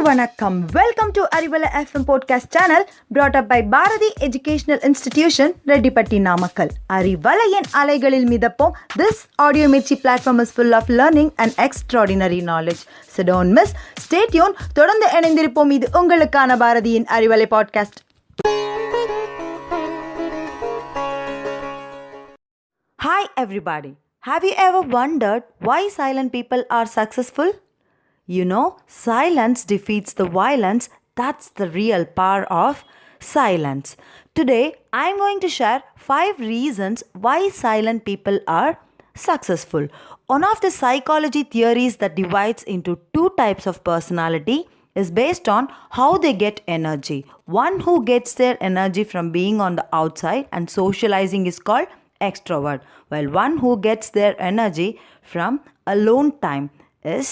வணக்கம். Welcome to Arivalai FM podcast channel brought up by Bharathi educational institution Rettipatti Namakkal. அறிவலையின் அலைகளில் மிதப்போம். This audio mirchi platform is full of learning and extraordinary knowledge. So don't miss, stay tuned. தொடர்ந்து இணைந்திருப்போம். இது உங்களுக்கான பாரதியின் Arivalai podcast. Hi everybody. Have you ever wondered why silent people are successful? You know, silence defeats the violence. That's the real power of silence. Today, I'm going to share 5 reasons why silent people are successful. One of the psychology theories that divides into 2 types of personality is based on how they get energy. One who gets their energy from being on the outside and socializing is called extrovert, while one who gets their energy from alone time is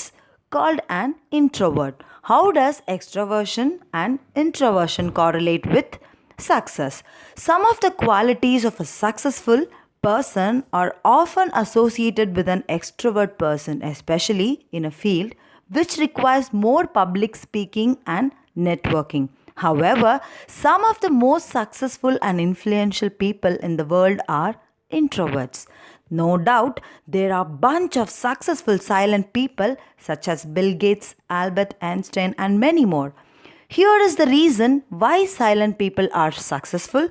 called an introvert. How does extroversion and introversion correlate with success? Some of the qualities of a successful person are often associated with an extrovert person, especially in a field which requires more public speaking and networking. However, some of the most successful and influential people in the world are introverts. No doubt, there are a bunch of successful silent people such as Bill Gates, Albert Einstein, and many more. Here is the reason why silent people are successful.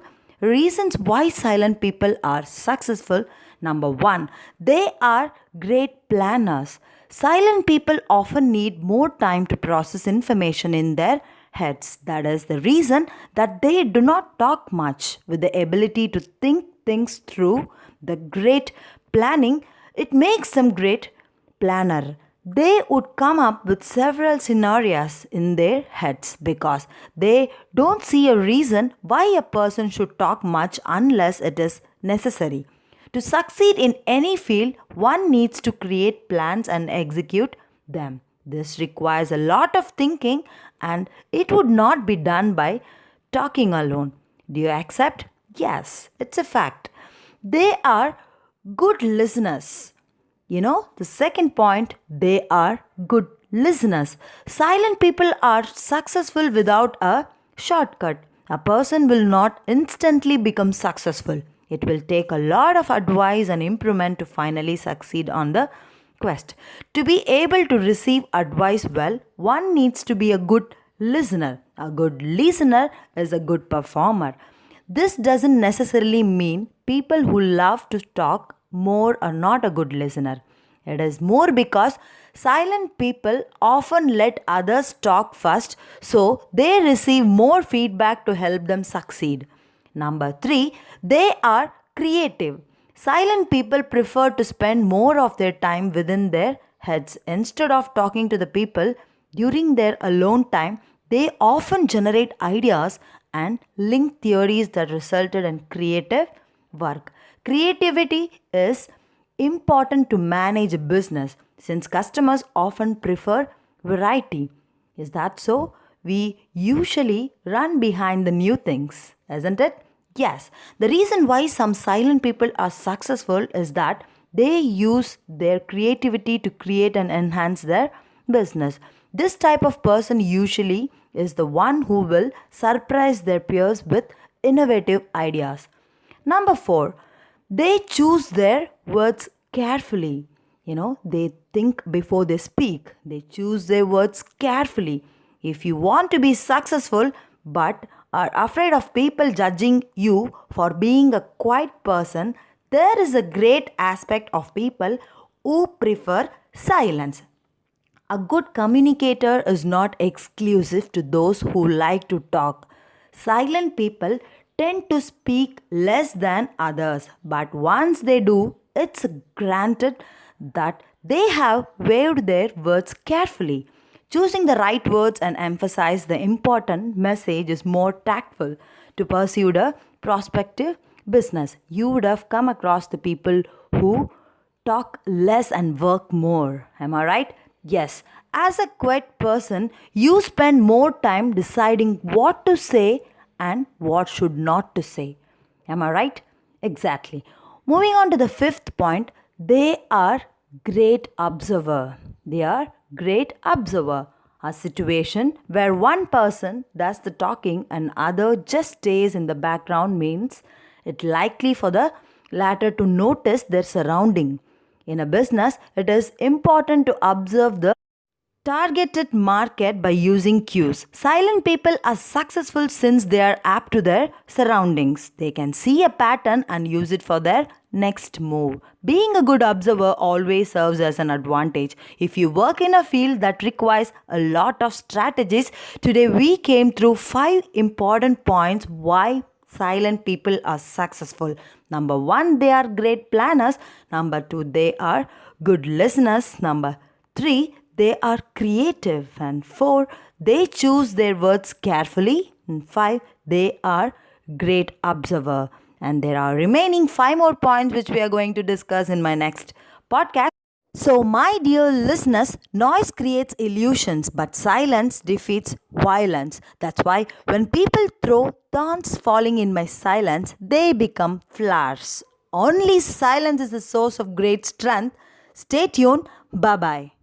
Reasons why silent people are successful. Number 1, they are great planners. Silent people often need more time to process information in their heads. That is the reason that they do not talk much. With the ability to think things through, the great planning, it makes them great planner. They would come up with several scenarios in their heads because they don't see a reason why a person should talk much unless it is necessary. To succeed in any field, one needs to create plans and execute them. This requires a lot of thinking and it would not be done by talking alone. Do you accept? Yes, it's a fact. They are good listeners. You know, the second point, they are good listeners. Silent people are successful without a shortcut. A person will not instantly become successful. It will take a lot of advice and improvement to finally succeed on the quest. To be able to receive advice well, one needs to be a good listener. A good listener is a good performer. This doesn't necessarily mean people who love to talk more are not a good listener. It is more because silent people often let others talk first, so they receive more feedback to help them succeed. Number 3, they are creative. Silent people prefer to spend more of their time within their heads. Instead of talking to the people during their alone time, they often generate ideas and link theories that resulted in creative work. Creativity is important to manage a business since customers often prefer variety. Is that so? We usually run behind the new things, isn't it? Yes. The reason why some silent people are successful is that they use their creativity to create and enhance their business. This type of person usually is the one who will surprise their peers with innovative ideas. Number 4, they choose their words carefully. You know, they think before they speak. They choose their words carefully. If you want to be successful but are afraid of people judging you for being a quiet person, there is a great aspect of people who prefer silence. A good communicator is not exclusive to those who like to talk. Silent people tend to speak less than others, but once they do, it's granted that they have weighed their words carefully. Choosing the right words and emphasize the important message is more tactful to pursue the prospective business. You would have come across the people who talk less and work more. Am I right? Yes. As a quiet person, you spend more time deciding what to say and what should not to say. Am I right? Exactly. Moving on to the 5th point, they are great observer. They are great observer. A situation where one person does the talking and other just stays in the background means it likely for the latter to notice their surrounding. In a business, it is important to observe the targeted market by using cues. Silent people are successful since they are apt to their surroundings. They can see a pattern and use it for their next move. Being a good observer always serves as an advantage. If you work in a field that requires a lot of strategies, today we came through 5 important points why silent people are successful. Number 1, they are great planners. Number 2, they are good listeners. Number 3, they are creative. And 4, they choose their words carefully. And 5, they are great observer. And there are remaining 5 more points which we are going to discuss in my next podcast. So, my dear listeners, noise creates illusions, but silence defeats violence. That's why when people throw thorns falling in my silence, they become flowers. Only silence is the source of great strength. Stay tuned. Bye bye.